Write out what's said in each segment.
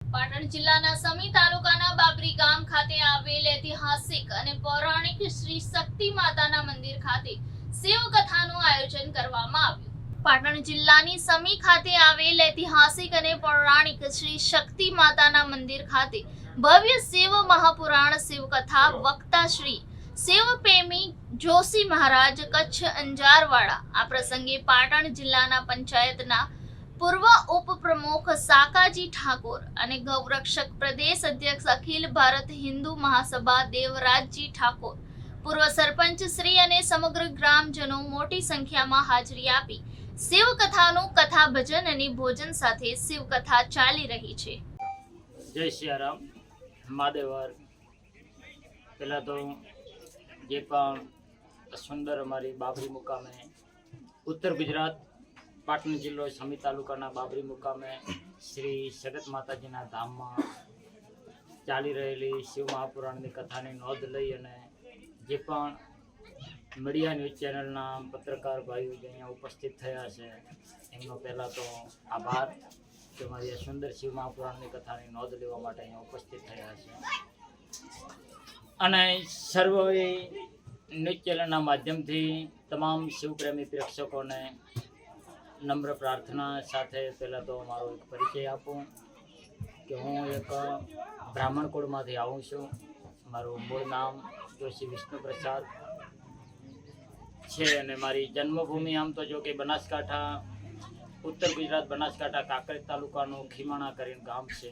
પાટણ જિલ્લાના સમી તાલુકાના બાબરી ગામ ખાતે આવેલ ઐતિહાસિક અને પૌરાણિક શ્રી શક્તિ માતાના મંદિર ખાતે શિવ કથાનું આયોજન કરવામાં આવ્યું। પાટણ જિલ્લાની સમી ખાતે આવેલ ઐતિહાસિક અને પૌરાણિક શ્રી શક્તિ માતાના મંદિર ખાતે ભવ્ય શિવ મહાપુરાણ શિવ કથા વક્તા શ્રી શિવ પ્રેમી જોશી મહારાજ કચ્છ અંજારવાડા આ પ્રસંગે પાટણ જિલ્લાના પંચાયતના પૂર્વ ઉપપ્રમુખ સાકાજી ઠાકોર અને ગૌરક્ષક પ્રદેશ અધ્યક્ષ અખિલ ભારત હિન્દુ મહાસભા દેવરાજજી ઠાકોર, પૂર્વ સરપંચ શ્રી અને સમગ્ર ગ્રામજનો મોટી સંખ્યામાં હાજરી આપી શિવ કથાનું કથા ભજન અને ભોજન સાથે શિવ કથા ચાલી રહી છે। જય સિયારામ મહાદેવર। પહેલાં તો જે પણ સુંદર અમારી બાબરી મુકામે ઉત્તર ગુજરાત પાટણ જિલ્લો સમી તાલુકાના બાબરી મુકામે શ્રી સગત માતાજીના ધામમાં ચાલી રહેલી શિવ મહાપુરાણની કથાની નોંધ લઈ અને જે પણ મીડિયા ન્યૂઝ ચેનલના પત્રકાર ભાઈઓ જે અહીંયા ઉપસ્થિત થયા છે એમનો પહેલાં તો આભાર કે મારી આ સુંદર શિવ મહાપુરાણની કથાની નોંધ લેવા માટે અહીંયા ઉપસ્થિત થયા છે। અને સર્વે ન્યૂઝ ચેનલના માધ્યમથી તમામ શિવપ્રેમી પ્રેક્ષકોને નમ્ર પ્રાર્થના સાથે પહેલાં તો મારો એક પરિચય આપું કે હું એક બ્રાહ્મણ કુળમાંથી આવું છું। મારું મૂળ નામ જોશી વિષ્ણુપ્રસાદ છે અને મારી જન્મભૂમિ આમ તો જો કે બનાસકાંઠા ઉત્તર ગુજરાત બનાસકાંઠા કાંકરેજ તાલુકાનું ખીમાણા કરીને ગામ છે,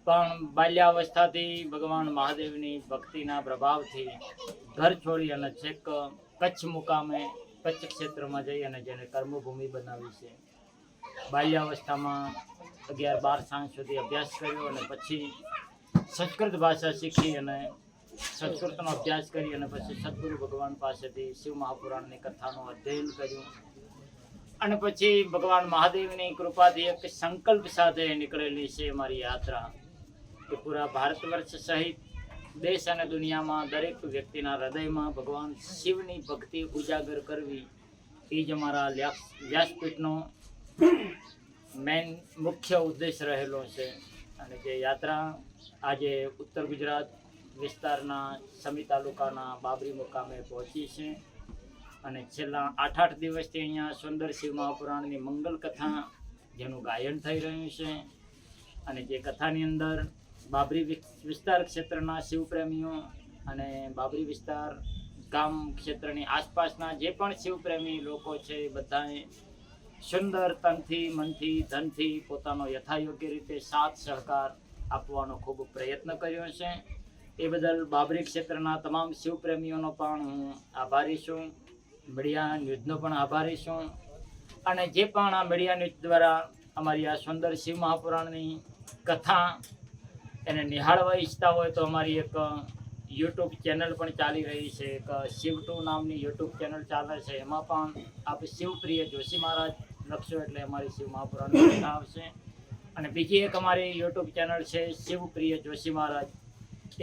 પણ બાલ્યાવસ્થાથી ભગવાન મહાદેવની ભક્તિના પ્રભાવથી ઘર છોડી અને છેક કચ્છ મુકામે કચ્છ ક્ષેત્રમાં જઈ અને જેને કર્મભૂમિ બનાવી છે। બાલ્યાવસ્થામાં 11-12 સાંજ સુધી અભ્યાસ કર્યો અને પછી સંસ્કૃત ભાષા શીખી અને સંસ્કૃતનો અભ્યાસ કરી અને પછી સદગુરુ ભગવાન પાસેથી શિવ મહાપુરાણની કથાનું અધ્યયન કર્યું અને પછી ભગવાન મહાદેવની કૃપાથી એક સંકલ્પ સાથે નીકળેલી છે મારી યાત્રા કે પૂરા ભારત વર્ષ સહિત દેશ અને દુનિયામાં દરેક વ્યક્તિના હૃદયમાં ભગવાન શિવની ભક્તિ ઉજાગર કરવી એ જ અમારા વ્યાસપીઠનો મેન મુખ્ય ઉદ્દેશ રહેલો છે। અને જે યાત્રા આજે ઉત્તર ગુજરાત વિસ્તારના સમી તાલુકાના બાબરી મુકામે પહોંચી છે અને છેલ્લા 8 દિવસથી અહીંયા સુંદર શિવ મહાપુરાણની મંગલ કથા જેનું ગાયન થઈ રહ્યું છે અને જે કથાની અંદર બાબરી વિસ્તાર ક્ષેત્રના શિવપ્રેમીઓ અને બાબરી વિસ્તાર ગામ ક્ષેત્રની આસપાસના જે પણ શિવપ્રેમી લોકો છે એ બધાએ સુંદર તનથી મનથી ધનથી પોતાનો યથાયોગ્ય રીતે સાથ સહકાર આપવાનો ખૂબ પ્રયત્ન કર્યો છે। એ બદલ બાબરી ક્ષેત્રના તમામ શિવપ્રેમીઓનો પણ હું આભારી છું, મીડિયા ન્યૂઝનો પણ આભારી છું અને જે પણ આ મીડિયા ન્યૂઝ દ્વારા અમારી આ સુંદર શિવ મહાપુરાણની કથા એને નિહાળવા ઈચ્છતા હોય તો અમારી એક યુટ્યુબ ચેનલ પણ ચાલી રહી છે, એક શિવ2 નામની યુટ્યુબ ચેનલ ચાલે છે, એમાં પણ આપ શિવપ્રિય જોશી મહારાજ લખશો એટલે અમારી શિવ મહાપુરાણની કથા આવશે। અને બીજી એક અમારી યુટ્યુબ ચેનલ છે શિવપ્રિય જોશી મહારાજ,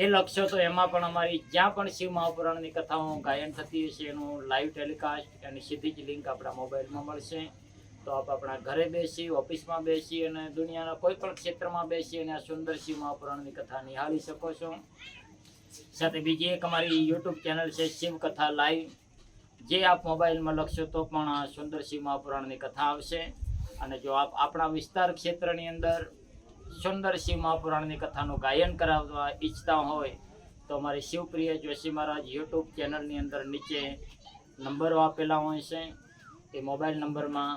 એ લખશો તો એમાં પણ અમારી જ્યાં પણ શિવ મહાપુરાણની કથાઓ ગાયન થતી હશે એનું લાઈવ ટેલિકાસ્ટ એની સીધી જ લિંક આપણા મોબાઈલમાં મળશે। તો આપ આપણા ઘરે બેસી ઓફિસમાં બેસી અને દુનિયાના કોઈ પણ ક્ષેત્રમાં બેસી અને આ સુંદર શિવ મહાપુરાણની કથા નિહાળી શકો છો। સાથે બીજી એક અમારી યુટ્યુબ ચેનલ છે શિવ કથા લાઈવ, જે આપ મોબાઈલમાં લખશો તો પણ આ સુંદર શિવ મહાપુરાણની કથા આવશે। અને જો આપ આપણા વિસ્તાર ક્ષેત્રની અંદર સુંદર શિવ મહાપુરાણની કથાનું ગાયન કરાવવા ઈચ્છતા હોય તો અમારી શિવપ્રિય જોશી મહારાજ યુટ્યુબ ચેનલની અંદર નીચે નંબરો આપેલા હોય છે, એ મોબાઈલ નંબરમાં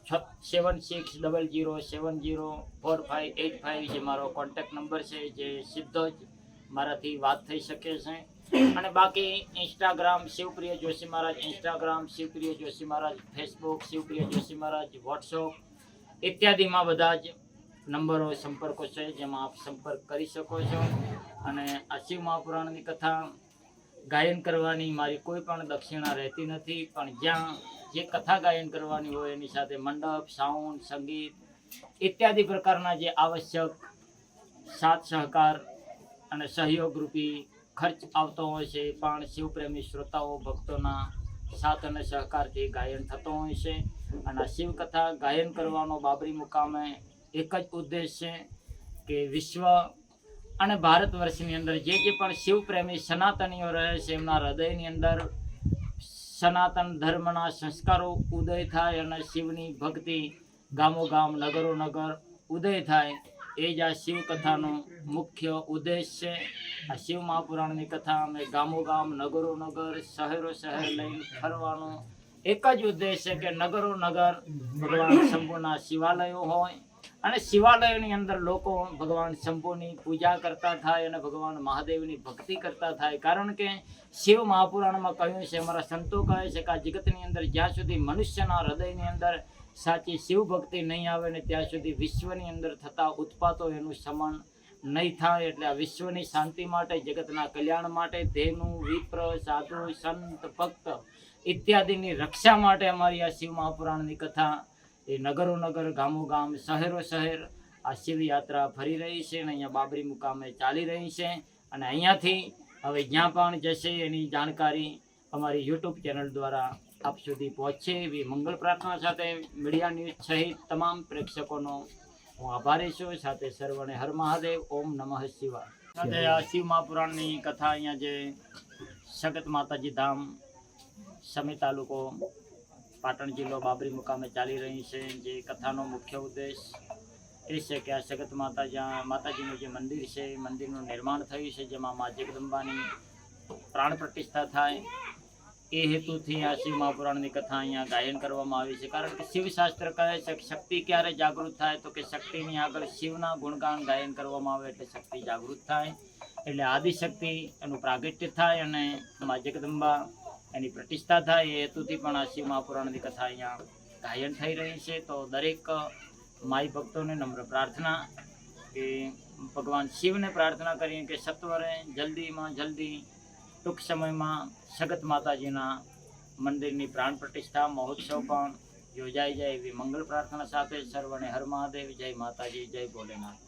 7600704585 જે મારો કોન્ટેક્ટ નંબર છે, જે સીધો જ મારાથી વાત થઈ શકે છે। અને બાકી ઇન્સ્ટાગ્રામ શિવપ્રિય જોશી મહારાજ, ઇન્સ્ટાગ્રામ શિવપ્રિય જોશી મહારાજ, ફેસબુક શિવપ્રિય જોશી મહારાજ, વોટ્સઅપ ઇત્યાદિમાં બધા જ નંબરો સંપર્કો છે જેમાં આપ સંપર્ક કરી શકો છો। અને આ શિવ મહાપુરાણની કથા ગાયન કરવાની મારી કોઈ પણ દક્ષિણા રહેતી નથી, પણ જ્યાં જે કથા ગાયન કરવાની હોય એની સાથે મંડપ, સાઉન્ડ, સંગીત ઇત્યાદિ પ્રકારના જે આવશ્યક સાથ સહકાર અને સહયોગરૂપી ખર્ચ આવતો હોય છે એ પણ શિવપ્રેમી શ્રોતાઓ ભક્તોના સાથ અને સહકારથી ગાયન થતો હોય છે। અને આ શિવકથા ગાયન કરવાનો બાબરી મુકામે એક જ ઉદ્દેશ છે કે વિશ્વ અને ભારત વર્ષની અંદર જે પણ શિવપ્રેમી સનાતનીઓ રહે છે એમના હૃદયની અંદર સનાતન ધર્મના સંસ્કારો ઉદય થાય અને શિવની ભક્તિ ગામો ગામ નગરો નગર ઉદય થાય એ જ આ શિવ કથાનો મુખ્ય ઉદ્દેશ છે. આ શિવ મહાપુરાણની કથા અમે ગામો ગામ નગરો નગર શહેરો શહેર લઈને ફરવાનો એક જ ઉદ્દેશ છે કે નગરો નગર ભગવાન શંભુના શિવાલયો હોય અને શિવાલયોની અંદર લોકો ભગવાન શંભુની પૂજા કરતા થાય અને ભગવાન મહાદેવની ભક્તિ કરતા થાય. કારણ કે શિવ મહાપુરાણમાં કહ્યું છે, અમારા સંતો કહે છે કે આ જગતની અંદર જ્યાં સુધી મનુષ્યના હૃદયની અંદર સાચી શિવ ભક્તિ નહીં આવે ને ત્યાં સુધી વિશ્વની અંદર થતા ઉત્પાતો એનું શમન નહીં થાય. એટલે આ વિશ્વની શાંતિ માટે, જગતના કલ્યાણ માટે, ધેનુ વિપ્ર સાધુ સંત ભક્ત ઇત્યાદિની રક્ષા માટે અમારી આ શિવ મહાપુરાણની કથા એ નગરો નગર ગામો ગામ શહેરો શહેર આ શિવ યાત્રા ફરી રહી છે અને અહીંયા બાબરી મુકામે ચાલી રહી છે. અને અહીંયાથી હવે જ્યાં પણ જશે એની જાણકારી અમારી યુટ્યુબ ચેનલ દ્વારા આપ સુધી પહોંચશે એવી મંગળ પ્રાર્થના સાથે મીડિયા ન્યૂઝ સહિત તમામ પ્રેક્ષકોનો હું આભારી છું. સાથે સર્વને હર મહાદેવ, ઓમ નમઃ શિવાય. સાથે આ શિવ મહાપુરાણની કથા અહીંયા જે સગત માતાજી ધામ સમી તાલુકો પાટણ જિલ્લો બાબરી મુકામે ચાલી રહી છે. જે કથાનો મુખ્ય ઉદ્દેશ એ છે કે આ સગત માતાજીનું જે મંદિર છે એ મંદિરનું નિર્માણ થયું છે, જેમાં મા જગદંબાની પ્રાણ પ્રતિષ્ઠા થાય એ હેતુથી આ શિવ મહાપુરાણની કથા અહીંયા ગાયન કરવામાં આવી છે. કારણ કે શિવશાસ્ત્ર કહે છે કે શક્તિ ક્યારે જાગૃત થાય તો કે શક્તિની આગળ શિવના ગુણગાન ગાયન કરવામાં આવે એટલે શક્તિ જાગૃત થાય, એટલે આદિશક્તિ એનું પ્રાગટ્ય થાય અને મા જગદંબા એની પ્રતિષ્ઠા થાય એ હેતુથી પણ આ શિવ મહાપુરાણની કથા અહીંયા ગાયન થઈ રહી છે. તો દરેક માઈ ભક્તોને નમ્ર પ્રાર્થના કે ભગવાન શિવને પ્રાર્થના કરીએ કે સત્વરે જલ્દીમાં જલ્દી ટૂંક સમયમાં સગત માતાજીના મંદિરની પ્રાણ પ્રતિષ્ઠા મહોત્સવ પણ યોજાઈ જાય એવી મંગળ પ્રાર્થના સાથે સર્વને હર મહાદેવ. જય માતાજી, જય ભોલેનાથ.